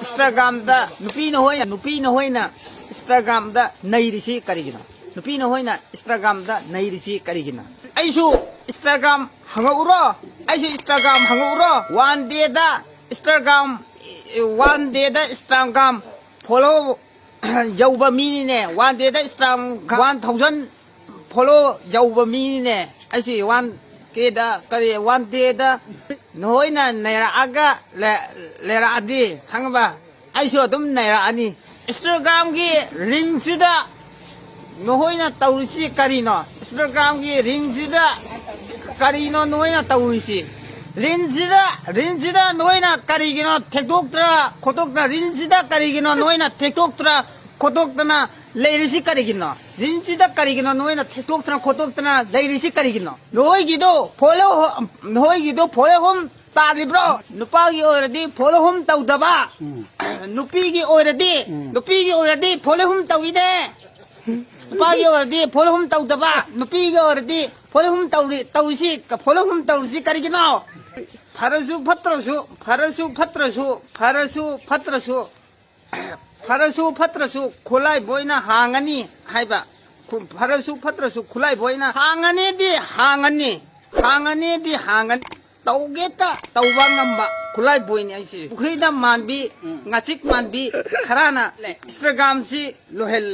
Instagramda nupina hoina Instagramda nairisi karigina nupina hoina Instagramda nairisi karigina aisu Instagram hangauro one day da Instagram follow yauba mini ne one day da Instagram 1000 follow yauba mini ne aisi one keda kari one day da noina naira aga lera adi hangba aisu adum naira ani Instagram gi ring sida noina tawrisi karino Instagram gi ring sida karino noina tawrisi ring sida noina karigino tekdoktra kodoktra ring sida karigino noina tekdoktra kodoktra leirisi karigino ring sida karigino noina tekdoktra kodoktra leirisi karigino noigido follow home तालिब्रो नुपागी ओरदी follow हम तौदबा नुपीगी ओरदी follow हम तौइदे नुपागी ओरदी follow हम तौदबा नुपीगी ओरदी follow हम तौरिसी करिगिनो फरसु फत्रसु खुलाई बोइना हांगनी हाइबा फरसु फत्रसु खुलाई बोइना हांगनी तौगेता तौबा ngamba khulai boini aisi pukhri da manbi ngachik manbi kharana Instagram si lohel